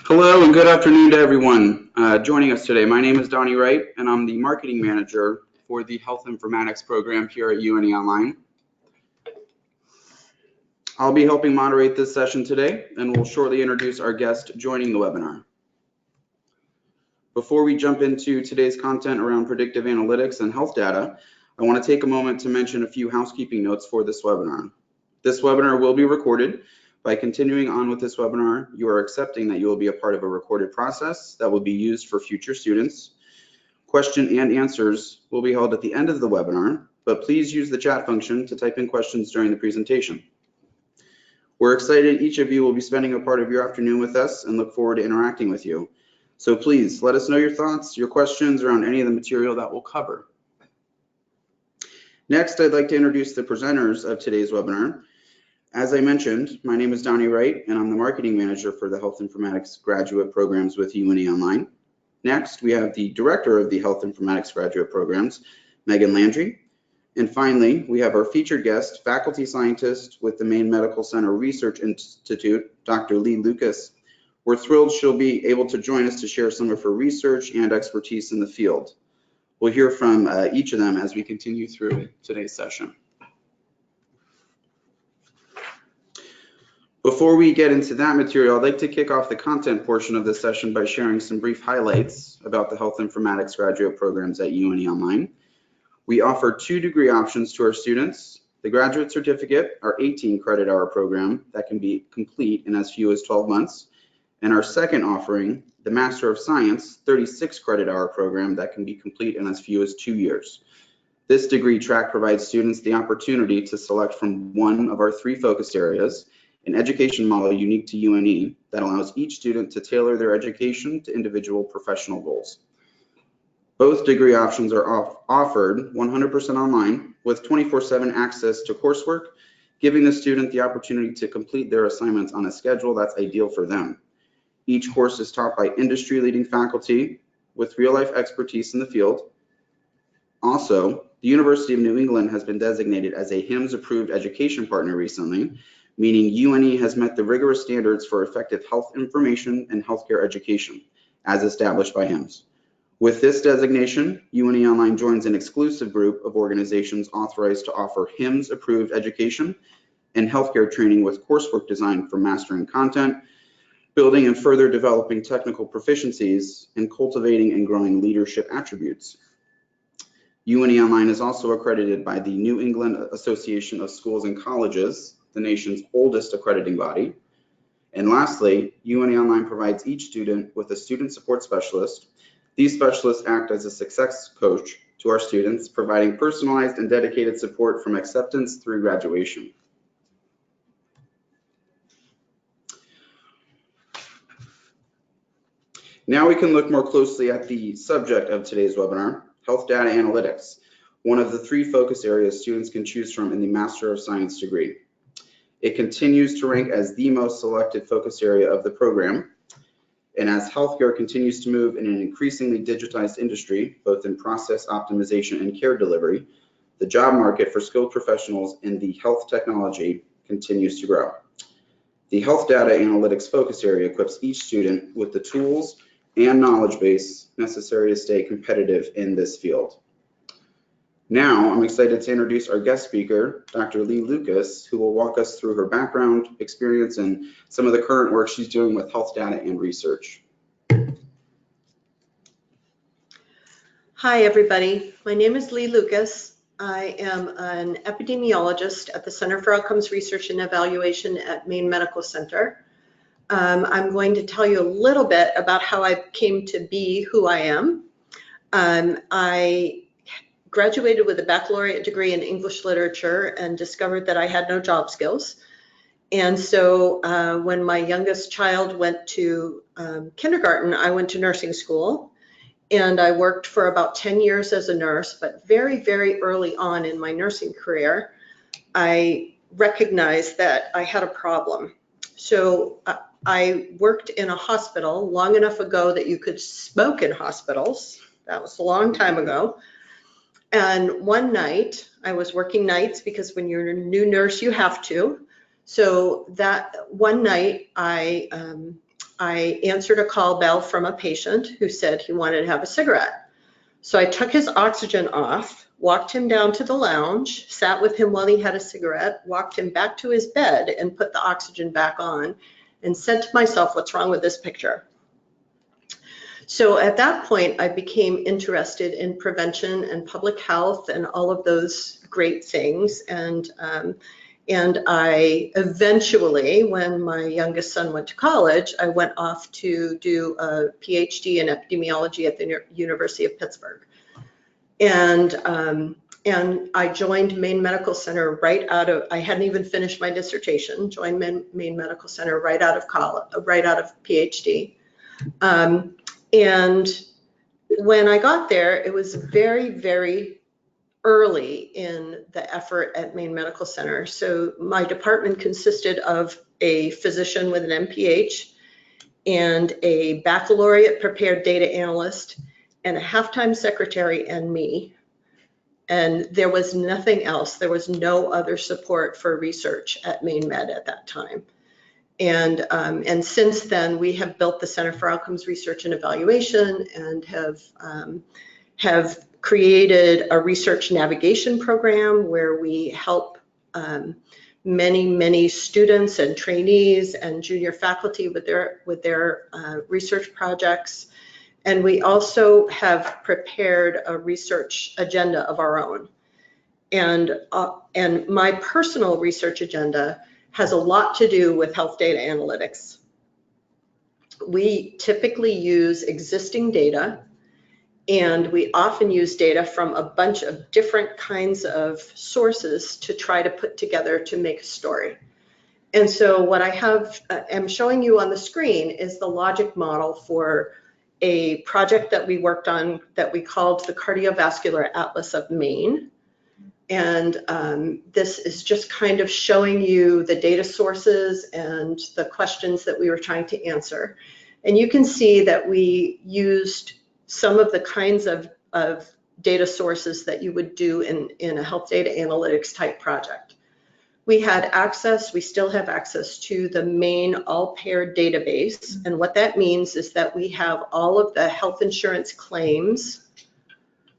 Hello and good afternoon to everyone joining us today. My name is Donnie Wright and I'm the marketing manager for the Health Informatics program here at UNE Online. I'll be helping moderate this session today and will shortly introduce our guest joining the webinar. Before we jump into today's content around predictive analytics and health data, I want to take a moment to mention a few housekeeping notes for this webinar. This webinar will be recorded. By continuing on with this webinar, you are accepting that you will be a part of a recorded process that will be used for future students. Question and answers will be held at the end of the webinar, but please use the chat function to type in questions during the presentation. We're excited each of you will be spending a part of your afternoon with us and look forward to interacting with you. So please let us know your thoughts, your questions around any of the material that we'll cover. Next, I'd like to introduce the presenters of today's webinar. As I mentioned, my name is Donnie Wright, and I'm the marketing manager for the Health Informatics graduate programs with UNE Online. Next, we have the director of the Health Informatics graduate programs, Megan Landry. And finally, we have our featured guest, faculty scientist with the Maine Medical Center Research Institute, Dr. Lee Lucas. We're thrilled she'll be able to join us to share some of her research and expertise in the field. We'll hear from each of them as we continue through today's session. Before we get into that material, I'd like to kick off the content portion of this session by sharing some brief highlights about the Health Informatics graduate programs at UNE Online. We offer 2 degree options to our students. The graduate certificate, our 18 credit hour program that can be complete in as few as 12 months. And our second offering, the Master of Science, 36 credit hour program that can be complete in as few as 2 years. This degree track provides students the opportunity to select from one of our 3 focus areas, an education model unique to UNE that allows each student to tailor their education to individual professional goals. Both degree options are offered 100% online with 24/7 access to coursework, giving the student the opportunity to complete their assignments on a schedule that's ideal for them. Each course is taught by industry-leading faculty with real-life expertise in the field. Also, the University of New England has been designated as a HIMSS-approved education partner recently, meaning UNE has met the rigorous standards for effective health information and healthcare education, as established by HIMSS. With this designation, UNE Online joins an exclusive group of organizations authorized to offer HIMSS-approved education and healthcare training with coursework designed for mastering content, building and further developing technical proficiencies, and cultivating and growing leadership attributes. UNE Online is also accredited by the New England Association of Schools and Colleges, the nation's oldest accrediting body. And lastly, UNE Online provides each student with a student support specialist. These specialists act as a success coach to our students, providing personalized and dedicated support from acceptance through graduation. Now we can look more closely at the subject of today's webinar, health data analytics, one of the 3 focus areas students can choose from in the Master of Science degree. It continues to rank as the most selected focus area of the program. And as healthcare continues to move in an increasingly digitized industry, both in process optimization and care delivery, the job market for skilled professionals in the health technology continues to grow. The health data analytics focus area equips each student with the tools and knowledge base necessary to stay competitive in this field. Now, I'm excited to introduce our guest speaker, Dr. Lee Lucas, who will walk us through her background, experience, and some of the current work she's doing with health data and research. Hi, everybody. My name is Lee Lucas. I am an epidemiologist at the Center for Outcomes Research and Evaluation at Maine Medical Center. I'm going to tell you a little bit about how I came to be who I am. I graduated with a baccalaureate degree in English literature and discovered that I had no job skills. And so when my youngest child went to kindergarten, I went to nursing school. And I worked for about 10 years as a nurse, but very, very early on in my nursing career, I recognized that I had a problem. So I worked in a hospital long enough ago that you could smoke in hospitals. That was a long time ago. And one night, I was working nights because when you're a new nurse, you have to. So that one night, I I answered a call bell from a patient who said he wanted to have a cigarette. So I took his oxygen off, walked him down to the lounge, sat with him while he had a cigarette, walked him back to his bed and put the oxygen back on, and said to myself, what's wrong with this picture? So at that point, I became interested in prevention and public health and all of those great things. And I eventually, when my youngest son went to college, I went off to do a Ph.D. in epidemiology at the University of Pittsburgh. And I joined Maine Medical Center right out of, I hadn't even finished my dissertation, joined Maine Medical Center right out of college, right out of Ph.D. And when I got there, it was very, very early in the effort at Maine Medical Center. So my department consisted of a physician with an MPH and a baccalaureate prepared data analyst and a half-time secretary and me. And there was nothing else. There was no other support for research at Maine Med at that time. And since then, we have built the Center for Outcomes Research and Evaluation and have created a research navigation program where we help many students and trainees and junior faculty with their research projects. And we also have prepared a research agenda of our own. And my personal research agenda has a lot to do with health data analytics. We typically use existing data, and we often use data from a bunch of different kinds of sources to try to put together to make a story. And so what I am showing you on the screen is the logic model for a project that we worked on that we called the Cardiovascular Atlas of Maine. And this is just kind of showing you the data sources and the questions that we were trying to answer. And you can see that we used some of the kinds of data sources that you would do in a health data analytics type project. We had access, we still have access to the Maine all-payer database. And what that means is that we have all of the health insurance claims,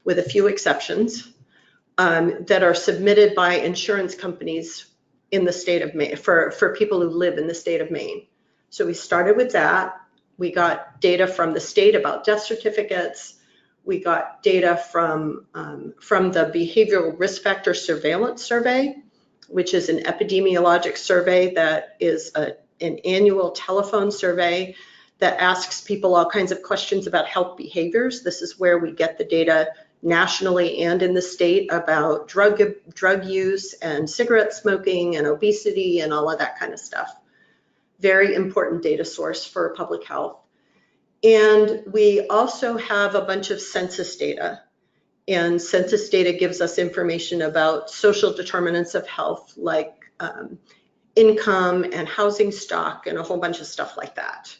with a few exceptions, that are submitted by insurance companies in the state of Maine, for people who live in the state of Maine. So we started with that. We got data from the state about death certificates. We got data from the Behavioral Risk Factor Surveillance Survey, which is an epidemiologic survey that is an annual telephone survey that asks people all kinds of questions about health behaviors. This is where we get the data nationally and in the state about drug use and cigarette smoking and obesity and all of that kind of stuff. Very important data source for public health. And we also have a bunch of census data. And census data gives us information about social determinants of health, like income and housing stock and a whole bunch of stuff like that.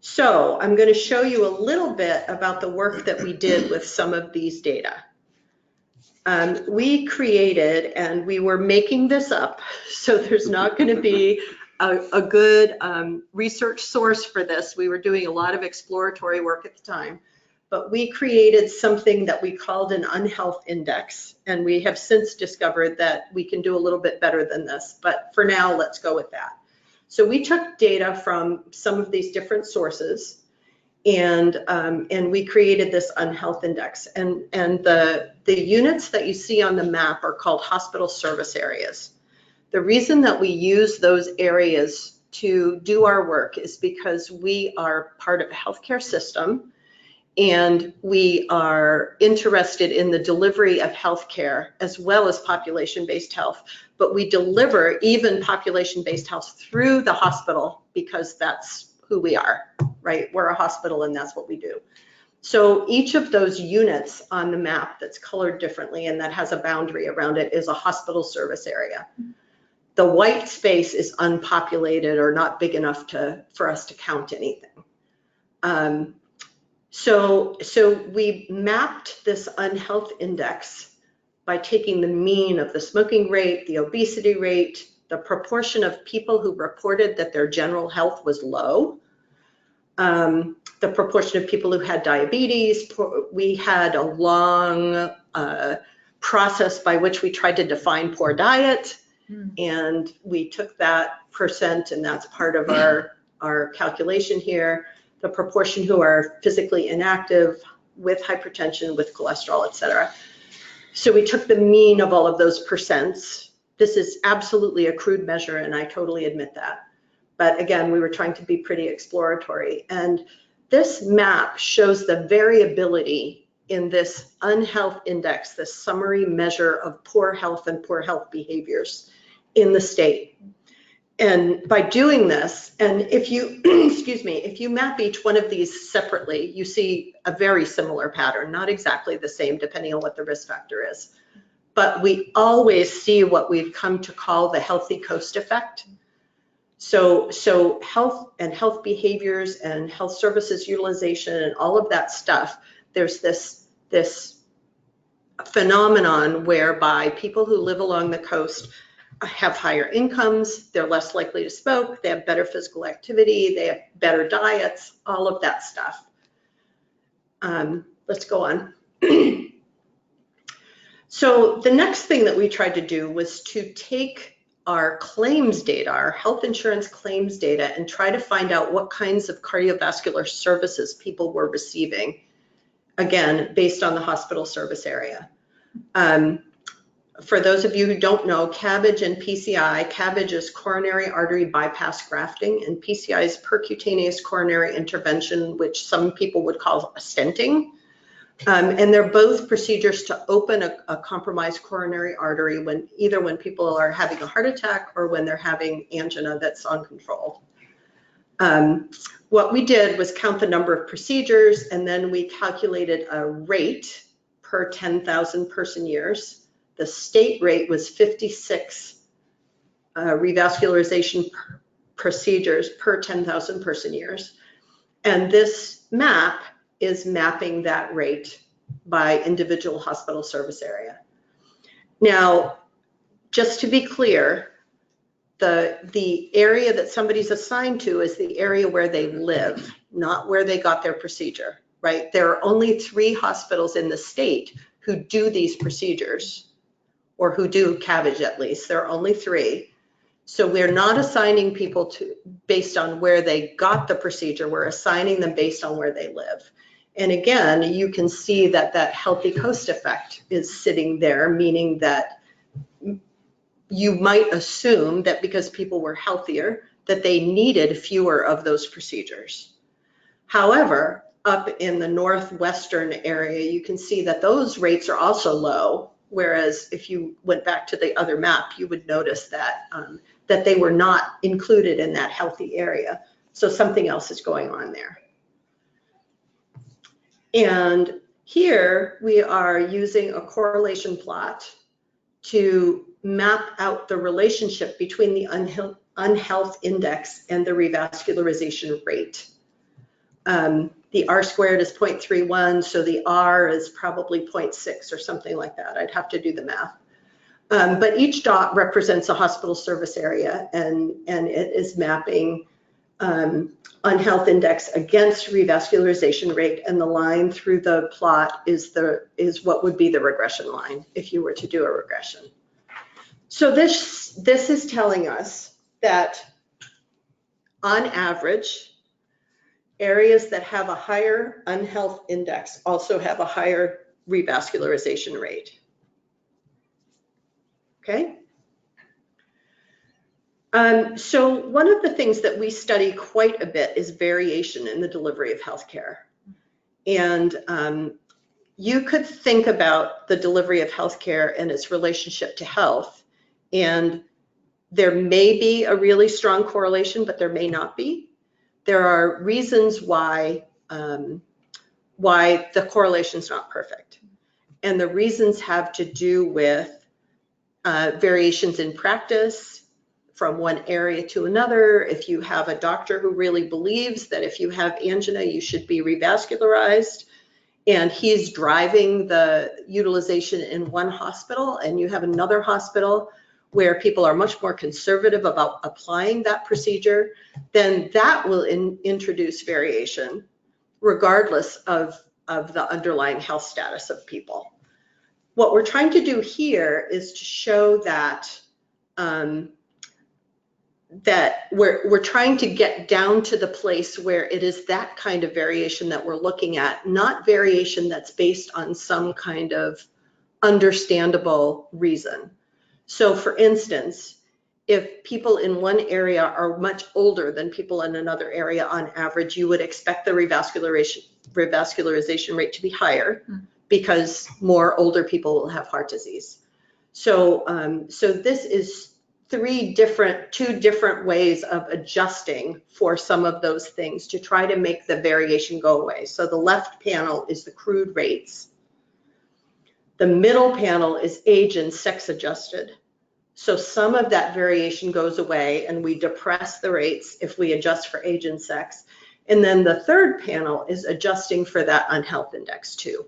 So I'm going to show you a little bit about the work that we did with some of these data. We created, and we were making this up, so there's not going to be a good research source for this. We were doing a lot of exploratory work at the time, but we created something that we called an unhealth index, and we have since discovered that we can do a little bit better than this, but for now, let's go with that. So we took data from some of these different sources, and we created this unhealth index. And the units that you see on the map are called hospital service areas. The reason that we use those areas to do our work is because we are part of a healthcare system, and we are interested in the delivery of healthcare as well as population-based health. But we deliver even population-based health through the hospital because that's who we are, right? We're a hospital and that's what we do. So each of those units on the map that's colored differently and that has a boundary around it is a hospital service area. The white space is unpopulated or not big enough for us to count anything. So we mapped this unhealth index by taking the mean of the smoking rate, the obesity rate, the proportion of people who reported that their general health was low, the proportion of people who had diabetes. We had a long process by which we tried to define poor diet, and we took that percent, and that's part of our calculation here. The proportion who are physically inactive, with hypertension, with cholesterol, et cetera. So we took the mean of all of those percents. This is absolutely a crude measure, and I totally admit that. But again, we were trying to be pretty exploratory. And this map shows the variability in this unhealth index, this summary measure of poor health and poor health behaviors in the state. And by doing this, and if you, excuse me, if you map each one of these separately, you see a very similar pattern, not exactly the same depending on what the risk factor is. But we always see what we've come to call the healthy coast effect. So health and health behaviors and health services utilization and all of that stuff, there's this phenomenon whereby people who live along the coast have higher incomes, they're less likely to smoke, they have better physical activity, they have better diets, all of that stuff. Let's go on. So the next thing that we tried to do was to take our claims data, our health insurance claims data, and try to find out what kinds of cardiovascular services people were receiving, again, based on the hospital service area. For those of you who don't know, CABG and PCI, CABG is coronary artery bypass grafting, and PCI is percutaneous coronary intervention, which some people would call a stenting. And they're both procedures to open a compromised coronary artery when people are having a heart attack or when they're having angina that's uncontrolled. What we did was count the number of procedures, and then we calculated a rate per 10,000 person years. The state rate was 56 revascularization procedures per 10,000 person years. And this map is mapping that rate by individual hospital service area. Now, just to be clear, the area that somebody's assigned to is the area where they live, not where they got their procedure, right? There are only 3 hospitals in the state who do these procedures, or who do CABG at least. There are only 3. So we're not assigning people to based on where they got the procedure, we're assigning them based on where they live. And again, you can see that that healthy coast effect is sitting there, meaning that you might assume that because people were healthier, that they needed fewer of those procedures. However, up in the northwestern area, you can see that those rates are also low. Whereas if you went back to the other map, you would notice that, that they were not included in that healthy area. So something else is going on there. And here we are using a correlation plot to map out the relationship between the unhealth index and the revascularization rate. The R squared is 0.31, so the R is probably 0.6 or something like that. I'd have to do the math. But each dot represents a hospital service area, and it is mapping unhealth index against revascularization rate, and the line through the plot is what would be the regression line if you were to do a regression. So this is telling us that on average, areas that have a higher unhealth index also have a higher revascularization rate. Okay? So one of the things that we study quite a bit is variation in the delivery of healthcare. And you could think about the delivery of healthcare and its relationship to health, and there may be a really strong correlation, but there may not be. There are reasons why the correlation is not perfect. And the reasons have to do with variations in practice from one area to another. If you have a doctor who really believes that if you have angina, you should be revascularized, and he's driving the utilization in one hospital, and you have another hospital where people are much more conservative about applying that procedure, then that will introduce variation regardless of the underlying health status of people. What we're trying to do here is to show that that we're trying to get down to the place where it is that kind of variation that we're looking at, not variation that's based on some kind of understandable reason. So for instance, if people in one area are much older than people in another area on average, you would expect the revascularization rate to be higher because more older people will have heart disease. So, so this is two different ways of adjusting for some of those things to try to make the variation go away. So the left panel is the crude rates. The middle panel is age and sex adjusted. So some of that variation goes away and we depress the rates if we adjust for age and sex. And then the third panel is adjusting for that unhealth index too.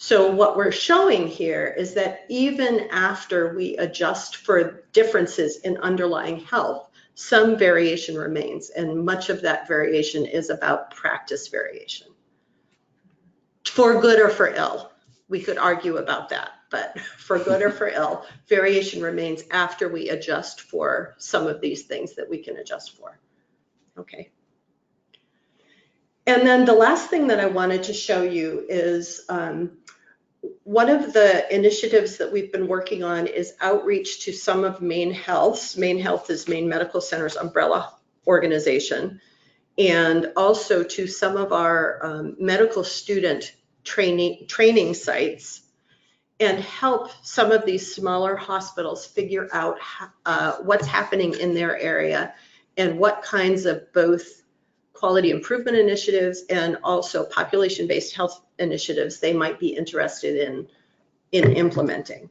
So what we're showing here is that even after we adjust for differences in underlying health, some variation remains, and much of that variation is about practice variation. For good or for ill, we could argue about that, but for good or for ill, variation remains after we adjust for some of these things that we can adjust for. Okay. And then the last thing that I wanted to show you is one of the initiatives that we've been working on is outreach to some of Maine Health's. Maine Health is Maine Medical Center's umbrella organization, and also to some of our medical student training sites, and help some of these smaller hospitals figure out what's happening in their area and what kinds of both quality improvement initiatives and also population-based health initiatives they might be interested in implementing.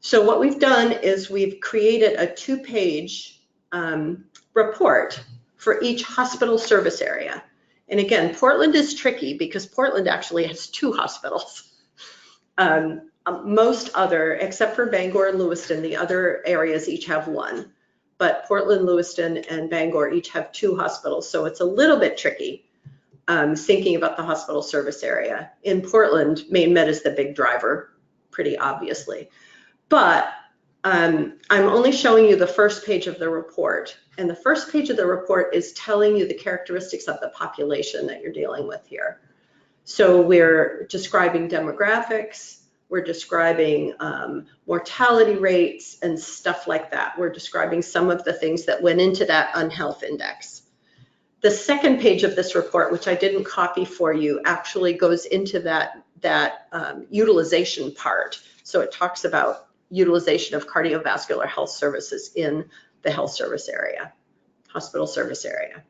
So what we've done is we've created a 2-page report for each hospital service area. And again, Portland is tricky because Portland actually has 2 hospitals. Most other, except for Bangor and Lewiston, the other areas each have 1. But Portland, Lewiston, and Bangor each have 2 hospitals. So it's a little bit tricky thinking about the hospital service area. In Portland, Maine Med is the big driver, pretty obviously. But I'm only showing you the first page of the report. And the first page of the report is telling you the characteristics of the population that you're dealing with here. So we're describing demographics, we're describing mortality rates and stuff like that. We're describing some of the things that went into that unhealth index. The second page of this report, which I didn't copy for you, actually goes into that utilization part. So it talks about utilization of cardiovascular health services in the health service area, hospital service area.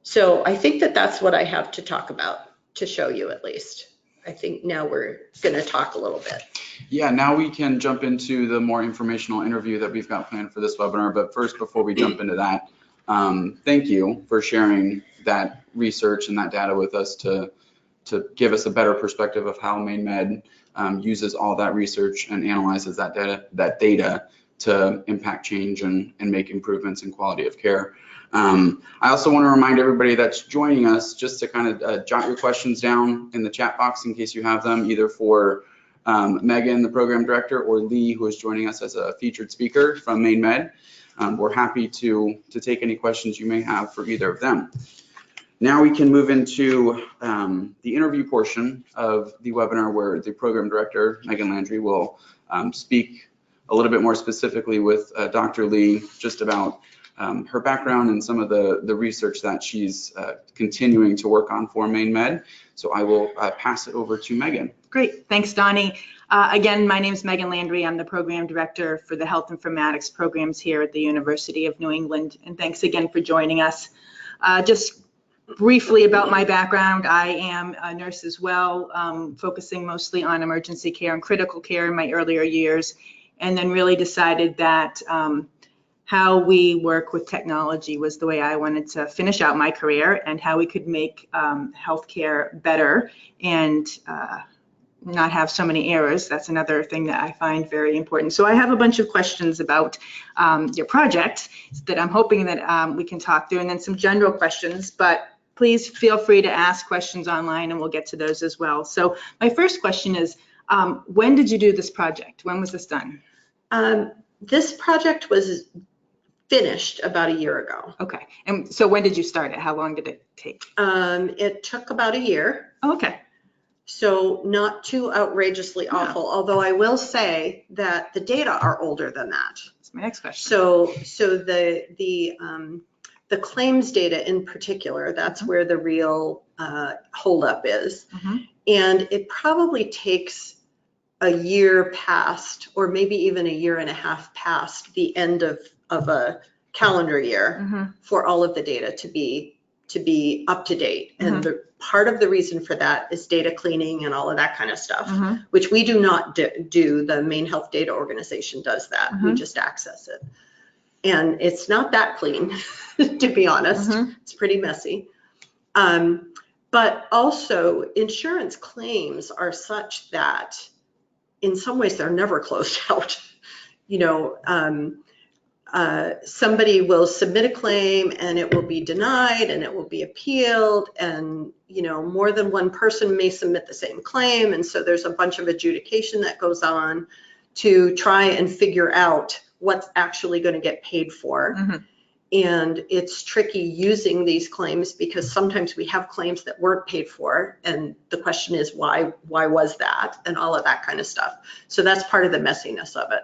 So I think that that's what I have to talk about, to show you at least. I think now we're going to talk a little bit. Yeah, now we can jump into the more informational interview that we've got planned for this webinar. But first, before we jump into that, thank you for sharing that research and that data with us to give us a better perspective of how Maine Med uses all that research and analyzes that data to impact change and make improvements in quality of care. I also want to remind everybody that's joining us just to kind of jot your questions down in the chat box in case you have them, either for Megan, the program director, or Lee, who is joining us as a featured speaker from Maine Med. We're happy to take any questions you may have for either of them. Now we can move into the interview portion of the webinar, where the program director, Megan Landry, will speak a little bit more specifically with Dr. Lee just about her background and some of the research that she's continuing to work on for Maine Med. So I will pass it over to Megan. Great, thanks, Donnie. Again, my name is Megan Landry. I'm the program director for the Health Informatics programs here at the University of New England. And thanks again for joining us. Just briefly about my background, I am a nurse as well, focusing mostly on emergency care and critical care in my earlier years, and then really decided that how we work with technology was the way I wanted to finish out my career, and how we could make healthcare better and not have so many errors. That's another thing that I find very important. So I have a bunch of questions about your project that I'm hoping that we can talk through, and then some general questions, but please feel free to ask questions online and we'll get to those as well. So my first question is, when did you do this project? When was this done? This project was finished about a year ago. Okay, and so when did you start it? How long did it take? It took about a year. Oh, okay. So not too outrageously awful, although I will say that the data are older than that. That's my next question. So the claims data in particular, that's where the real holdup is. And it probably takes a year past, or maybe even a year and a half past the end of a calendar year for all of the data to be up to date. And part of the reason for that is data cleaning and all of that kind of stuff, which we do not do. The Maine Health Data Organization does that. We just access it. And it's not that clean, to be honest. It's pretty messy. But also insurance claims are such that in some ways they're never closed out. You know, somebody will submit a claim and it will be denied and it will be appealed, and you know, more than one person may submit the same claim, and so there's a bunch of adjudication that goes on to try and figure out what's actually going to get paid for. And it's tricky using these claims because sometimes we have claims that weren't paid for, and the question is why was that, and all of that kind of stuff. So that's part of the messiness of it.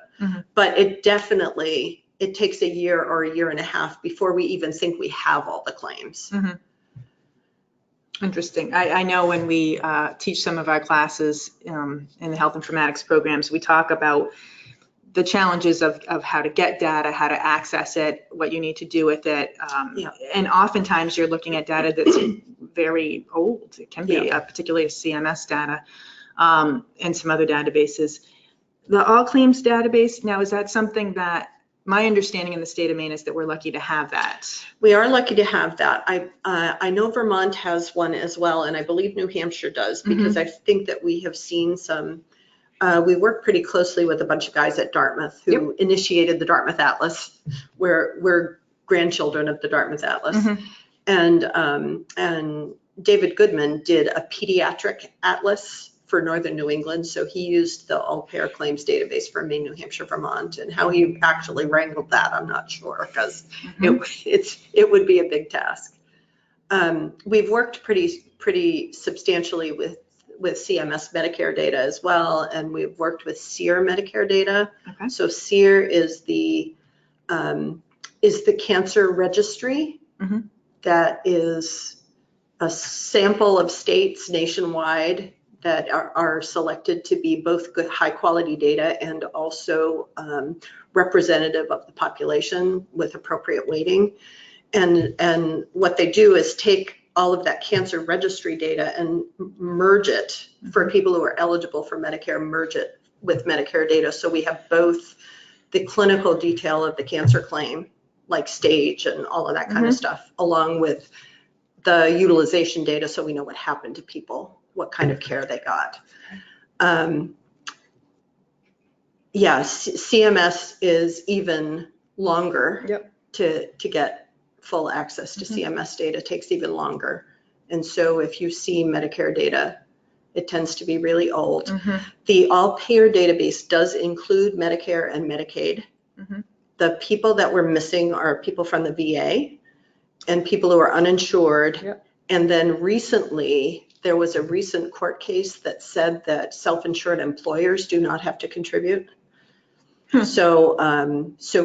But it definitely, it takes a year or a year and a half before we even think we have all the claims. Interesting. I know when we teach some of our classes in the health informatics programs, we talk about the challenges of how to get data, how to access it, what you need to do with it. And oftentimes you're looking at data that's very old. It can be particularly CMS data and some other databases. The All Claims database, now is that something that, my understanding in the state of Maine is that we're lucky to have that. We are lucky to have that. I know Vermont has one as well, and I believe New Hampshire does, because I think that we have seen some. We work pretty closely with a bunch of guys at Dartmouth who initiated the Dartmouth Atlas. We're grandchildren of the Dartmouth Atlas. And David Goodman did a pediatric atlas for Northern New England. So he used the all-payer claims database for Maine, New Hampshire, Vermont, and how he actually wrangled that, I'm not sure, because it would be a big task. We've worked pretty substantially with CMS Medicare data as well, and we've worked with SEER Medicare data. So SEER is the cancer registry that is a sample of states nationwide that are selected to be both good high quality data and also representative of the population with appropriate weighting. And what they do is take all of that cancer registry data and merge it for people who are eligible for Medicare, merge it with Medicare data. So we have both the clinical detail of the cancer claim, like stage and all of that kind of stuff, along with the utilization data, so we know what happened to people, what kind of care they got. CMS is even longer to get full access to CMS data, takes even longer. And so if you see Medicare data, it tends to be really old. The all-payer database does include Medicare and Medicaid. The people that we're missing are people from the VA and people who are uninsured. And then recently, there was a recent court case that said that self-insured employers do not have to contribute. So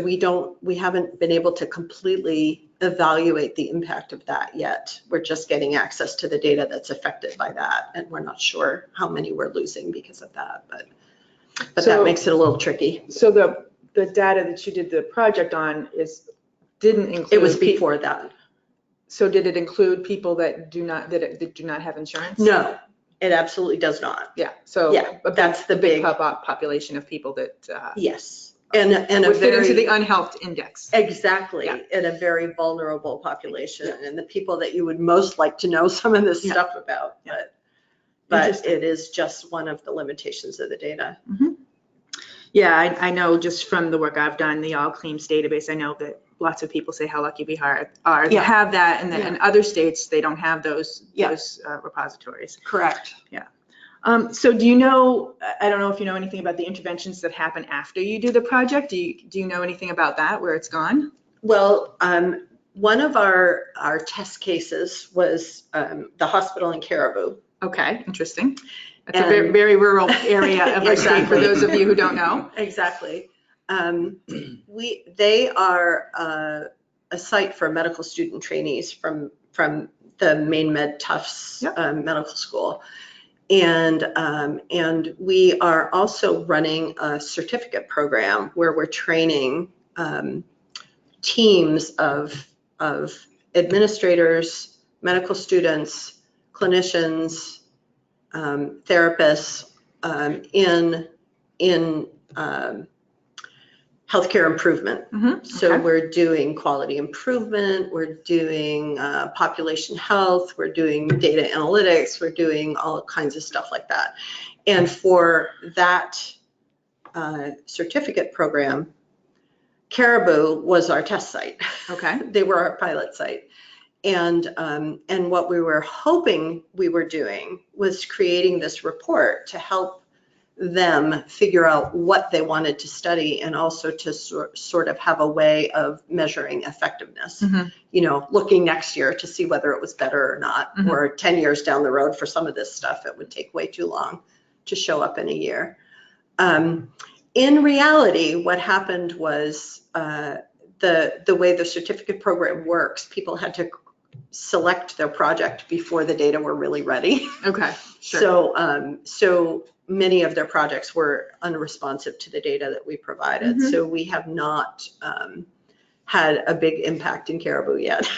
we haven't been able to completely evaluate the impact of that yet. We're just getting access to the data that's affected by that, and we're not sure how many we're losing because of that, but so, that makes it a little tricky. So the data that you did the project on didn't include. It was before that. So did it include people that do not have insurance? No, it absolutely does not. So that's the big population of people that and would fit into the unhealthed index. Exactly, in a very vulnerable population, and the people that you would most like to know some of this stuff about. but Interesting. it is just one of the limitations of the data. Yeah, I know just from the work I've done, the All Claims database, I know that lots of people say how lucky we are to Yeah. have that, and that Yeah. in other states, they don't have those Yeah. repositories. Correct. So do you know, I don't know if you know anything about the interventions that happen after you do the project. Do you know anything about that, where it's gone? Well, one of our test cases was the hospital in Caribou. Okay, interesting. That's a And- very, very rural area of our state, for Exactly. those of you who don't know. Exactly. They are a site for medical student trainees from the Maine Med Tufts Yep. Medical School. And we are also running a certificate program where we're training teams of administrators, medical students, clinicians, therapists in healthcare improvement. So Okay. we're doing quality improvement, we're doing population health, we're doing data analytics, we're doing all kinds of stuff like that. And for that certificate program, Caribou was our test site. Okay. They were our pilot site. And what we were hoping we were doing was creating this report to help them figure out what they wanted to study, and also to sort of have a way of measuring effectiveness. You know, looking next year to see whether it was better or not, or 10 years down the road. For some of this stuff, it would take way too long to show up in a year. In reality, what happened was the way the certificate program works, people had to select their project before the data were really ready. Okay, sure. So many of their projects were unresponsive to the data that we provided. So we have not had a big impact in Caribou yet.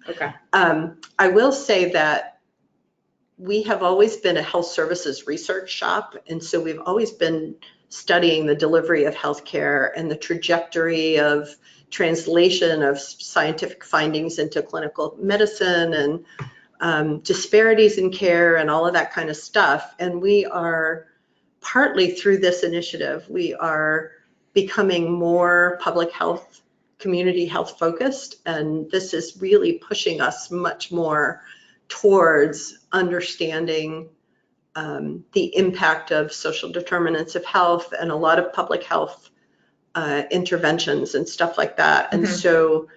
Okay. I will say that we have always been a health services research shop, and so we've always been studying the delivery of healthcare and the trajectory of translation of scientific findings into clinical medicine, and disparities in care and all of that kind of stuff. And we are, partly through this initiative, we are becoming more public health, community health focused. And this is really pushing us much more towards understanding the impact of social determinants of health and a lot of public health interventions and stuff like that. And so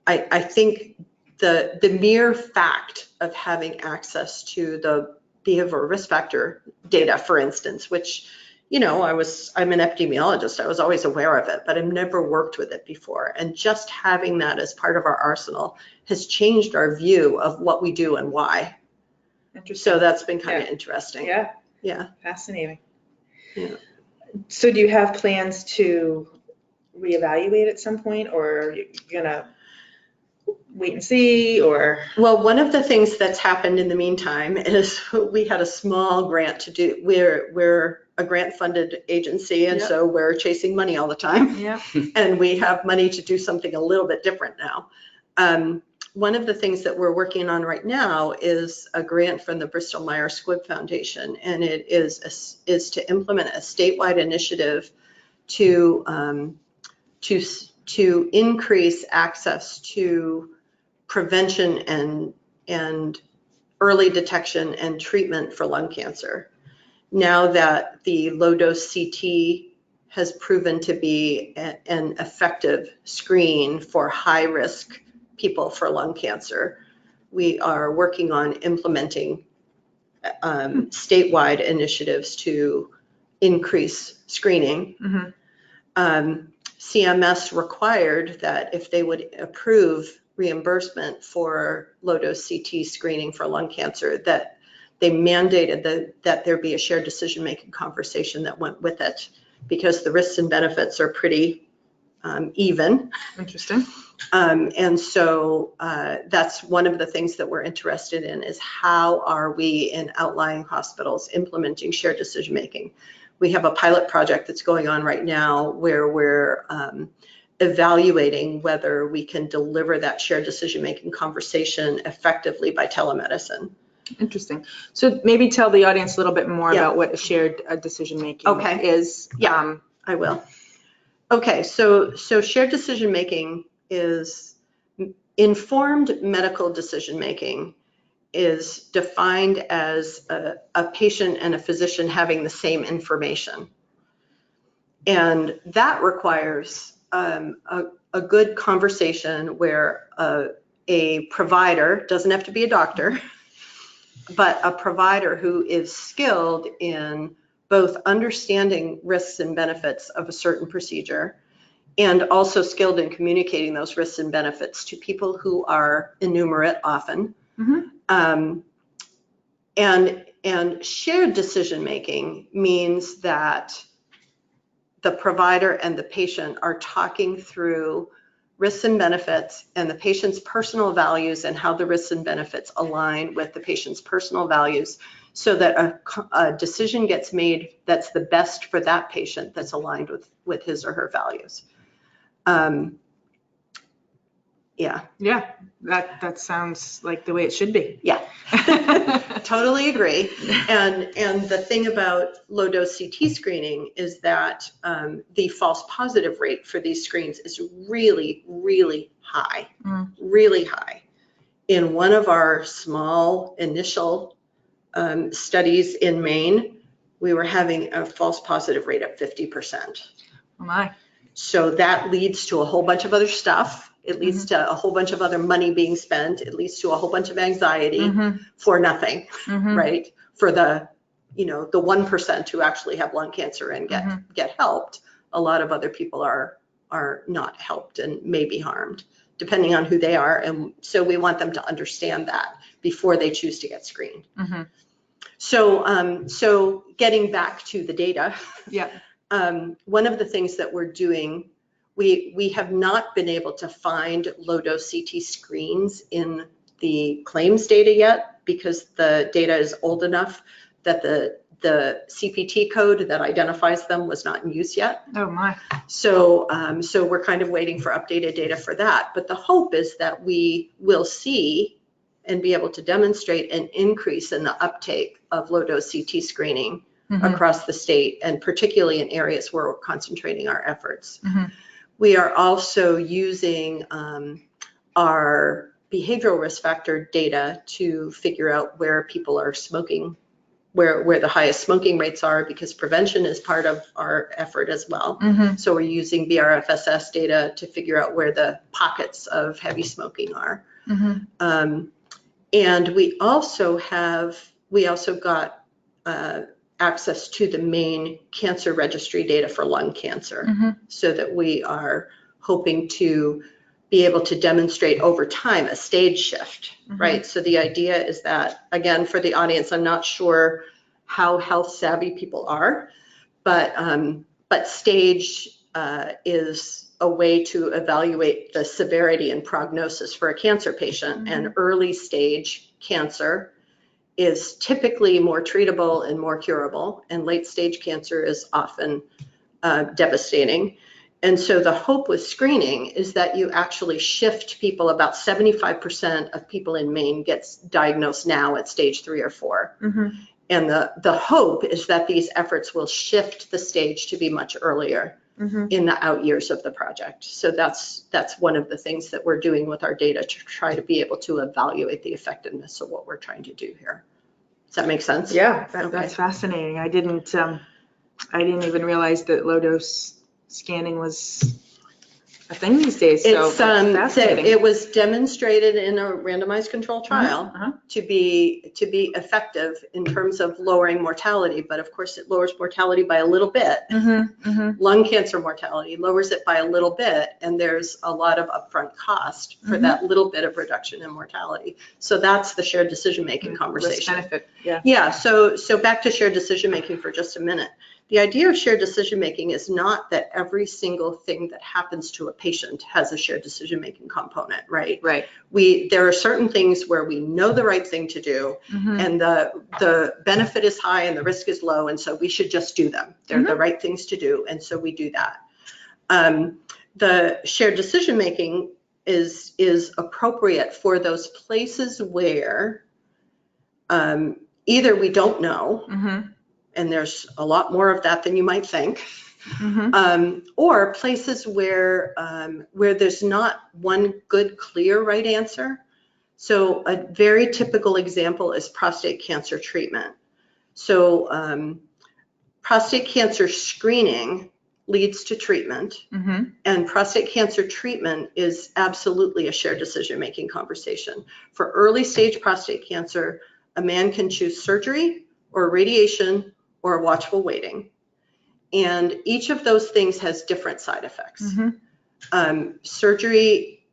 I think the mere fact of having access to the behavioral risk factor data, for instance, which, you know, I'm an epidemiologist, I was always aware of it, but I've never worked with it before. And just having that as part of our arsenal has changed our view of what we do and why. So that's been kind of interesting. Yeah. Yeah. Fascinating. Yeah. So do you have plans to reevaluate at some point, or are you gonna wait and see, or? Well, one of the things that's happened in the meantime is we had a small grant to do. We're a grant-funded agency, and so we're chasing money all the time. Yeah. And we have money to do something a little bit different now. One of the things that we're working on right now is a grant from the Bristol Myers Squibb Foundation, and it is to implement a statewide initiative to increase access to prevention and early detection and treatment for lung cancer. Now that the low-dose CT has proven to be an effective screen for high-risk people for lung cancer, we are working on implementing statewide initiatives to increase screening. CMS required that if they would approve reimbursement for low-dose CT screening for lung cancer, that they mandated that there be a shared decision-making conversation that went with it, because the risks and benefits are pretty even. Interesting. And so that's one of the things that we're interested in, is how are we in outlying hospitals implementing shared decision-making. We have a pilot project that's going on right now where we're evaluating whether we can deliver that shared decision-making conversation effectively by telemedicine. Interesting. So maybe tell the audience a little bit more Yeah. about what a shared decision-making Okay. is. Yeah. I will. Okay, so shared decision-making is informed medical decision-making is defined as a patient and a physician having the same information. And that requires a good conversation where a provider, doesn't have to be a doctor, but a provider who is skilled in both understanding risks and benefits of a certain procedure and also skilled in communicating those risks and benefits to people who are innumerate often. Mm-hmm. And shared decision-making means that the provider and the patient are talking through risks and benefits and the patient's personal values and how the risks and benefits align with the patient's personal values so that a decision gets made that's the best for that patient that's aligned with his or her values. Yeah. Yeah, that sounds like the way it should be. Yeah, totally agree. And the thing about low dose CT screening is that the false positive rate for these screens is really, really high, really high. In one of our small initial studies in Maine, we were having a false positive rate of 50%. Oh my. So that leads to a whole bunch of other stuff. It leads to a whole bunch of other money being spent. It leads to a whole bunch of anxiety for nothing, right? For the 1% who actually have lung cancer and get helped, a lot of other people are not helped and may be harmed, depending on who they are. And so we want them to understand that before they choose to get screened. So getting back to the data, one of the things that we're doing, we have not been able to find low dose CT screens in the claims data yet because the data is old enough that the CPT code that identifies them was not in use yet. Oh my. So we're kind of waiting for updated data for that. But the hope is that we will see and be able to demonstrate an increase in the uptake of low dose CT screening across the state, and particularly in areas where we're concentrating our efforts. We are also using our behavioral risk factor data to figure out where people are smoking, where the highest smoking rates are, because prevention is part of our effort as well. So we're using BRFSS data to figure out where the pockets of heavy smoking are. And we also got access to the Maine cancer registry data for lung cancer, so that we are hoping to be able to demonstrate over time a stage shift, right? So the idea is that, again, for the audience, I'm not sure how health savvy people are, but stage is a way to evaluate the severity and prognosis for a cancer patient. And early stage cancer is typically more treatable and more curable, and late stage cancer is often devastating. And so the hope with screening is that you actually shift people. About 75% of people in Maine gets diagnosed now at stage 3 or 4. And the hope is that these efforts will shift the stage to be much earlier in the out years of the project. So that's one of the things that we're doing with our data to try to be able to evaluate the effectiveness of what we're trying to do here. Does that make sense? Yeah, that's fascinating. I didn't even realize that low dose scanning was a thing these days. So It's fascinating. it was demonstrated in a randomized control trial to be effective in terms of lowering mortality, but of course it lowers mortality by a little bit. Lung cancer mortality lowers it by a little bit, and there's a lot of upfront cost for that little bit of reduction in mortality. So that's the shared decision-making conversation. Risk benefit. Yeah. So back to shared decision-making for just a minute. The idea of shared decision-making is not that every single thing that happens to a patient has a shared decision-making component, right? Right. There are certain things where we know the right thing to do, and the benefit is high and the risk is low, and so we should just do them. They're the right things to do, and so we do that. The shared decision-making is appropriate for those places where Either we don't know, Mm-hmm. and there's a lot more of that than you might think, Mm-hmm. or places where there's not one good, clear right answer. So a very typical example is prostate cancer treatment. So prostate cancer screening leads to treatment, Mm-hmm. and prostate cancer treatment is absolutely a shared decision-making conversation. For early stage prostate cancer, a man can choose surgery or radiation or watchful waiting. And each of those things has different side effects. Mm-hmm. Surgery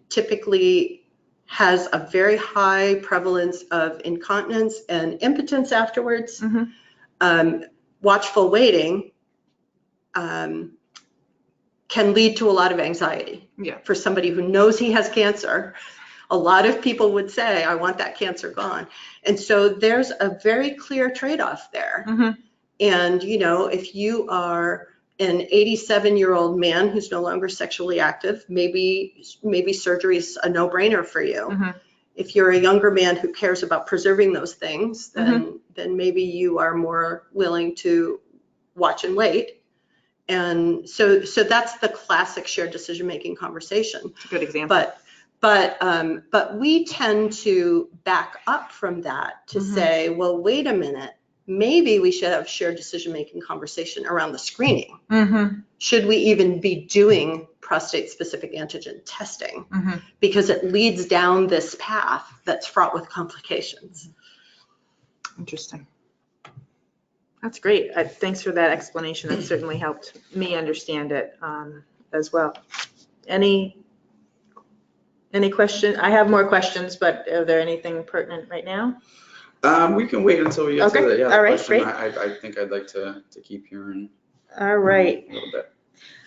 typically has a very high prevalence of incontinence and impotence afterwards. Mm-hmm. Watchful waiting can lead to a lot of anxiety. Yeah. For somebody who knows he has cancer, a lot of people would say, I want that cancer gone. And so there's a very clear trade-off there. Mm-hmm. And, you know, if you are an 87-year-old man who's no longer sexually active, maybe surgery is a no-brainer for you. Mm-hmm. If you're a younger man who cares about preserving those things, Mm-hmm. then maybe you are more willing to watch and wait. And so that's the classic shared decision-making conversation. It's a good example. But we tend to back up from that to Mm-hmm. say, well, wait a minute, maybe we should have shared decision-making conversation around the screening. Mm-hmm. Should we even be doing prostate-specific antigen testing? Mm-hmm. Because it leads down this path that's fraught with complications. Interesting. That's great. Thanks for that explanation. That certainly helped me understand it as well. Any question? I have more questions, but are there anything pertinent right now? We can wait until we get Okay. to the All right, question. great. I think I'd like to keep hearing All right. a little bit.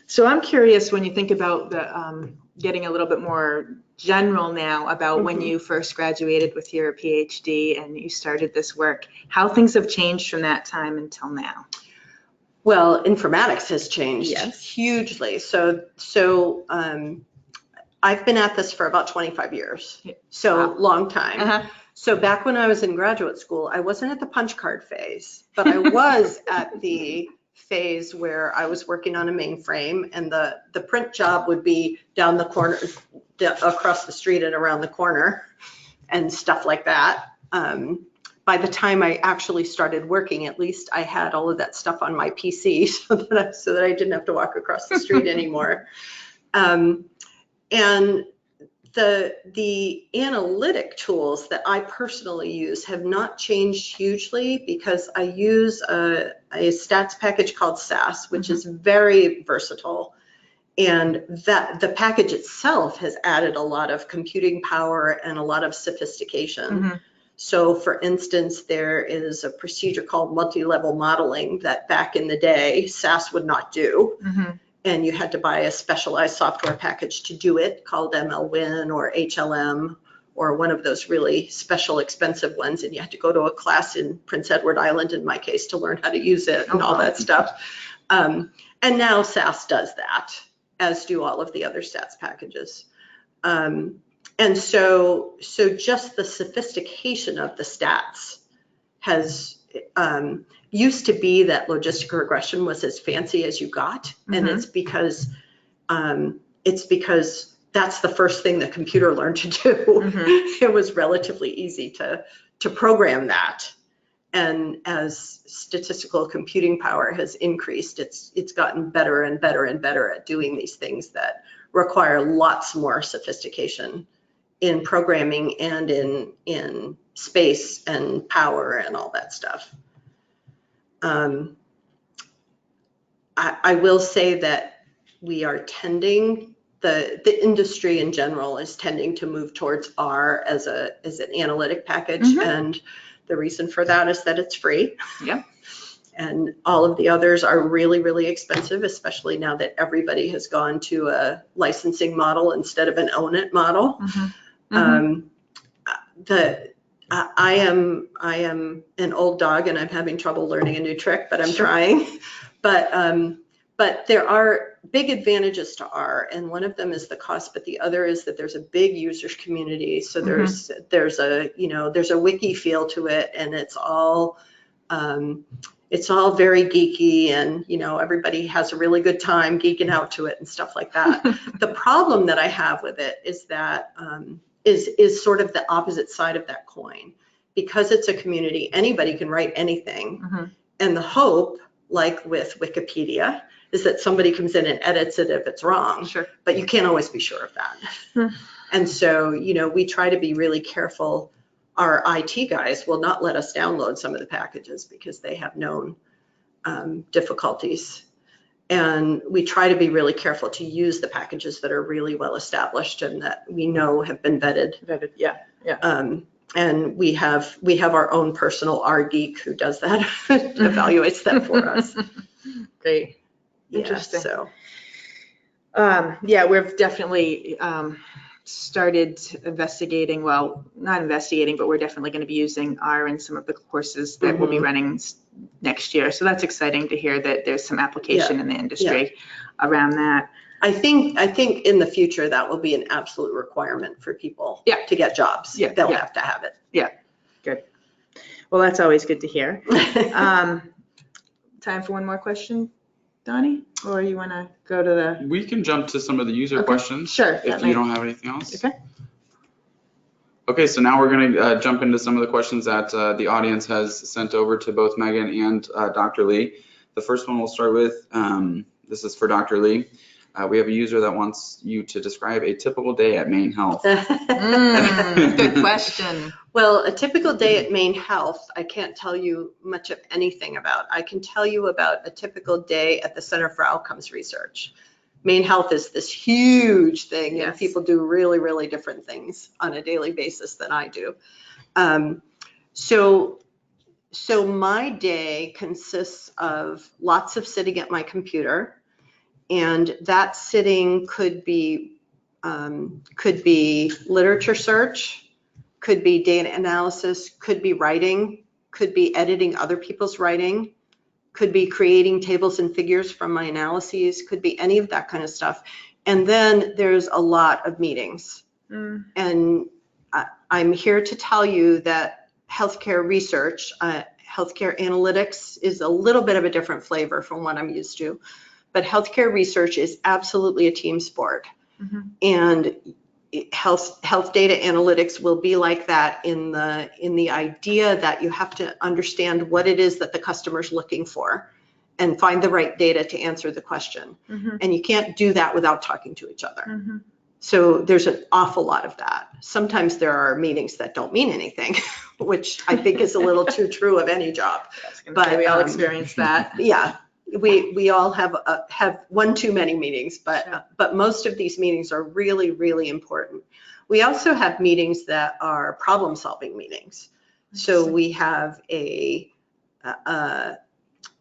So I'm curious, when you think about the getting a little bit more general now about when you first graduated with your PhD and you started this work, how things have changed from that time until now. Well, informatics has changed Yes. hugely. So I've been at this for about 25 years. So Wow. long time. Uh-huh. So back when I was in graduate school, I wasn't at the punch card phase, but I was at the phase where I was working on a mainframe, and the print job would be down the corner, across the street and around the corner and stuff like that. By the time I actually started working, at least I had all of that stuff on my PC so that I didn't have to walk across the street anymore. And the analytic tools that I personally use have not changed hugely because I use a stats package called SAS, which is very versatile. And that the package itself has added a lot of computing power and a lot of sophistication. So for instance, there is a procedure called multi-level modeling that back in the day, SAS would not do. And you had to buy a specialized software package to do it called MLWin or HLM or one of those really special expensive ones. And you had to go to a class in Prince Edward Island, in my case, to learn how to use it and all that stuff. And now SAS does that, as do all of the other stats packages. And so just the sophistication of the stats has used to be that logistic regression was as fancy as you got. And it's because that's the first thing the computer learned to do. It was relatively easy to program that. And as statistical computing power has increased, it's gotten better and better and better at doing these things that require lots more sophistication in programming and in space and power and all that stuff. I will say that we are tending, the industry in general is tending to move towards R as an analytic package. And the reason for that is that it's free. Yeah. And all of the others are really, really expensive, especially now that everybody has gone to a licensing model instead of an own it model. I am an old dog and I'm having trouble learning a new trick, but I'm trying. But But there are big advantages to R, and one of them is the cost, but the other is that there's a big users community. So there's a wiki feel to it, and it's all very geeky, and everybody has a really good time geeking out to it and stuff like that. The problem that I have with it is that is sort of the opposite side of that coin. Because it's a community, anybody can write anything. And the hope, like with Wikipedia, is that somebody comes in and edits it if it's wrong. Sure. But you can't always be sure of that. And so, we try to be really careful. Our IT guys will not let us download some of the packages because they have known difficulties. And we try to be really careful to use the packages that are really well established and that we know have been vetted. Yeah. And we have our own personal R geek who does that, evaluates that for us. Great. Interesting. We've definitely started investigating, well, not investigating, but we're definitely going to be using R in some of the courses that we'll be running next year. So that's exciting to hear that there's some application in the industry around that. I think in the future that will be an absolute requirement for people to get jobs. They'll have to have it. Yeah, good. Well, that's always good to hear. Time for one more question, Donnie? Or you want to go to the... We can jump to some of the user questions. Sure. If you don't have anything else. Okay. Okay, so now we're going to jump into some of the questions that the audience has sent over to both Megan and Dr. Lee. The first one we'll start with, this is for Dr. Lee. We have a user that wants you to describe a typical day at Maine Health. Good question. Well, a typical day at Maine Health, I can't tell you much of anything about. I can tell you about a typical day at the Center for Outcomes Research. Maine Health is this huge thing, and people do really, really different things on a daily basis than I do. So my day consists of lots of sitting at my computer. And that sitting could be literature search, could be data analysis, could be writing, could be editing other people's writing, could be creating tables and figures from my analyses, could be any of that kind of stuff. And then there's a lot of meetings. And I'm here to tell you that healthcare research, healthcare analytics is a little bit of a different flavor from what I'm used to. But healthcare research is absolutely a team sport. And health data analytics will be like that in the idea that you have to understand what it is that the customer's looking for and find the right data to answer the question. And you can't do that without talking to each other. So there's an awful lot of that. Sometimes there are meetings that don't mean anything, which I think is a little too true of any job. But we all experience that. Yeah. We all have one too many meetings, but most of these meetings are really, really important. We also have meetings that are problem-solving meetings. So we have a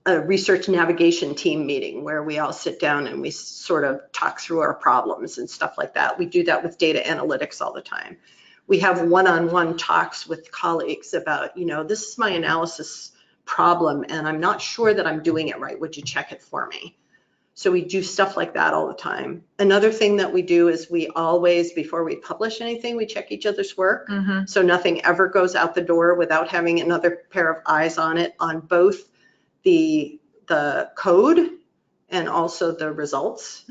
research navigation team meeting where we all sit down and we sort of talk through our problems and stuff like that. We do that with data analytics all the time. We have one-on-one talks with colleagues about, this is my analysis problem and I'm not sure that I'm doing it right. Would you check it for me? So we do stuff like that all the time. Another thing that we do is we always, before we publish anything, we check each other's work. So nothing ever goes out the door without having another pair of eyes on it, on both the code and also the results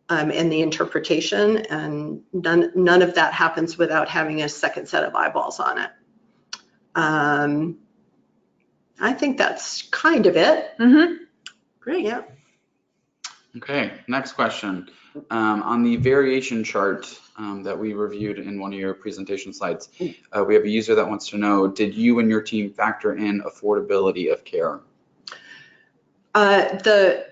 and the interpretation. And none of that happens without having a second set of eyeballs on it. I think that's kind of it. Great. Yeah. Okay, next question. On the variation chart that we reviewed in one of your presentation slides, we have a user that wants to know, did you and your team factor in affordability of care?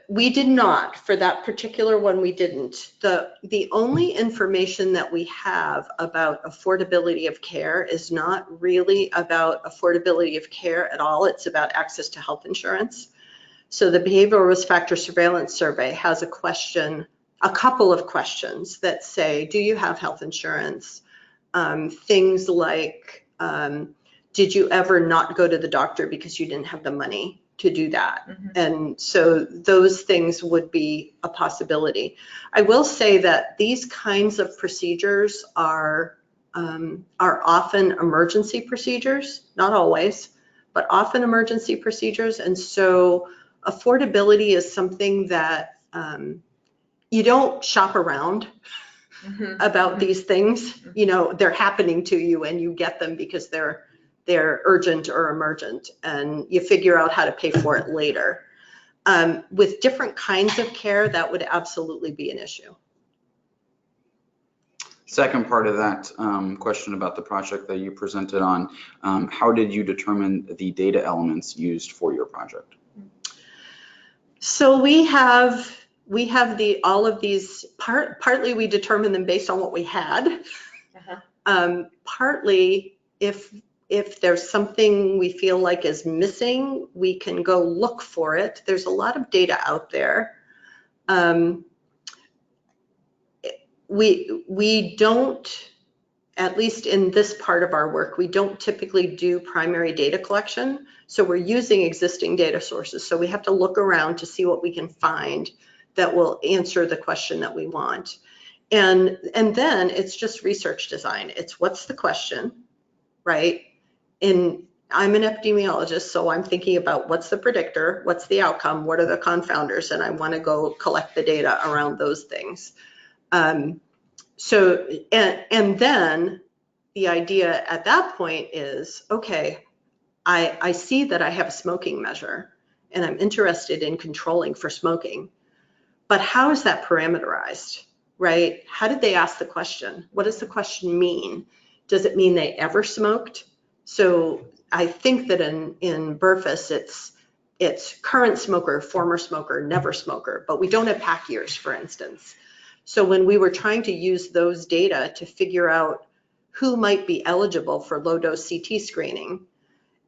We did not. For that particular one, we didn't. The only information that we have about affordability of care is not really about affordability of care at all. It's about access to health insurance. So the Behavioral Risk Factor Surveillance Survey has a couple of questions that say, do you have health insurance? Things like, did you ever not go to the doctor because you didn't have the money to do that. And so those things would be a possibility. I will say that these kinds of procedures are often emergency procedures, not always, but often emergency procedures. And so affordability is something that you don't shop around about these things. You know, they're happening to you and you get them because they're urgent or emergent, and you figure out how to pay for it later. With different kinds of care, that would absolutely be an issue. Second part of that question about the project that you presented on, how did you determine the data elements used for your project? So we have all of these, partly we determined them based on what we had. Partly if there's something we feel like is missing, we can go look for it. There's a lot of data out there. We don't, at least in this part of our work, we don't typically do primary data collection. So we're using existing data sources. So we have to look around to see what we can find that will answer the question that we want. And then it's just research design. It's what's the question, right? I'm an epidemiologist, so I'm thinking about what's the predictor, what's the outcome, what are the confounders, and I want to go collect the data around those things. So then the idea at that point is, okay, I see that I have a smoking measure and I'm interested in controlling for smoking, but how is that parameterized, right? How did they ask the question? What does the question mean? Does it mean they ever smoked? So I think that in BRFIS, it's current smoker, former smoker, never smoker, but we don't have pack years, for instance. So when we were trying to use those data to figure out who might be eligible for low-dose CT screening,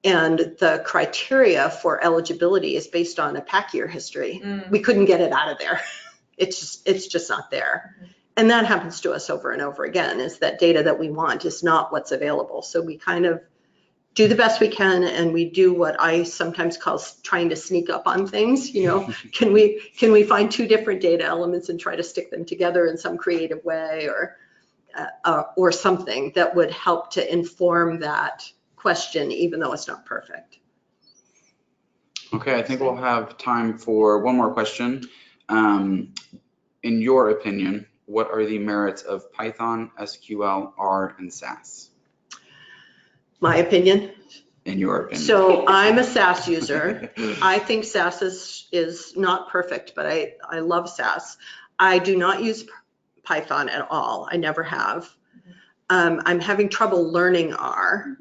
and the criteria for eligibility is based on a pack year history, we couldn't get it out of there. It's just not there. And that happens to us over and over again, is that data that we want is not what's available. So we kind of do the best we can, and we do what I sometimes call trying to sneak up on things. You know, can we find two different data elements and try to stick them together in some creative way, or something that would help to inform that question, even though it's not perfect. Okay, I think we'll have time for one more question. In your opinion, what are the merits of Python, SQL, R, and SAS? My opinion? In your opinion. So I'm a SAS user. I think SAS is not perfect, but I love SAS. I do not use Python at all. I never have. I'm having trouble learning R.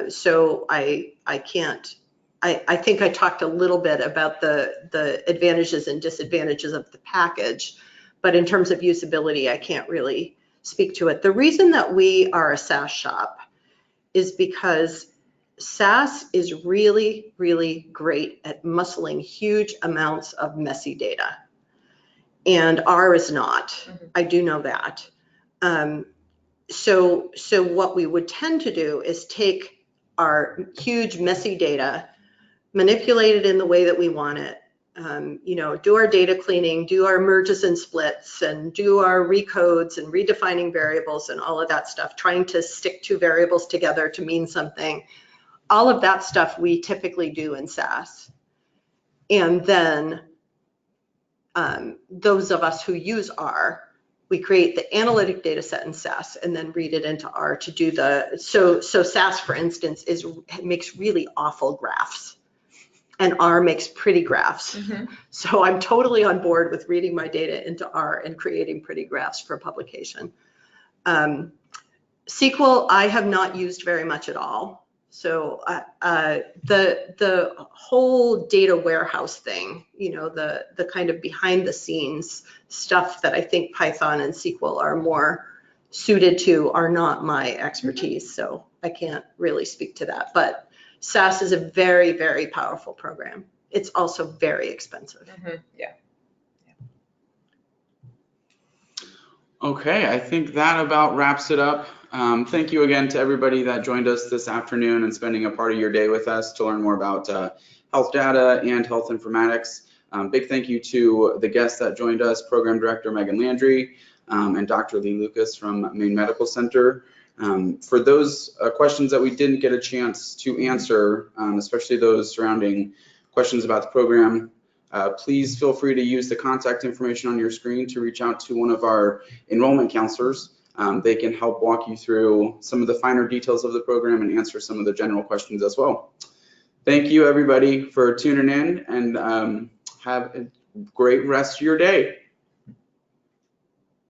So I can't. I think I talked a little bit about the advantages and disadvantages of the package, but in terms of usability, I can't really speak to it. The reason that we are a SAS shop is because SAS is really, really great at muscling huge amounts of messy data, and R is not. I do know that. So what we would tend to do is take our huge messy data, manipulate it in the way that we want it, you know, do our data cleaning, do our merges and splits, and do our recodes and redefining variables and all of that stuff, trying to stick two variables together to mean something. All of that stuff we typically do in SAS. And then those of us who use R, we create the analytic data set in SAS and then read it into R to do so SAS, for instance, makes really awful graphs, and R makes pretty graphs. So I'm totally on board with reading my data into R and creating pretty graphs for publication. SQL, I have not used very much at all. So the whole data warehouse thing, you know, the kind of behind the scenes stuff that I think Python and SQL are more suited to are not my expertise. So I can't really speak to that. But SAS is a very, very powerful program. It's also very expensive. Yeah. Okay, I think that about wraps it up. Thank you again to everybody that joined us this afternoon and spending a part of your day with us to learn more about health data and health informatics. Big thank you to the guests that joined us, Program Director Megan Landry and Dr. Lee Lucas from Maine Medical Center. For those questions that we didn't get a chance to answer, especially those surrounding questions about the program, please feel free to use the contact information on your screen to reach out to one of our enrollment counselors. They can help walk you through some of the finer details of the program and answer some of the general questions as well. Thank you, everybody, for tuning in, and have a great rest of your day.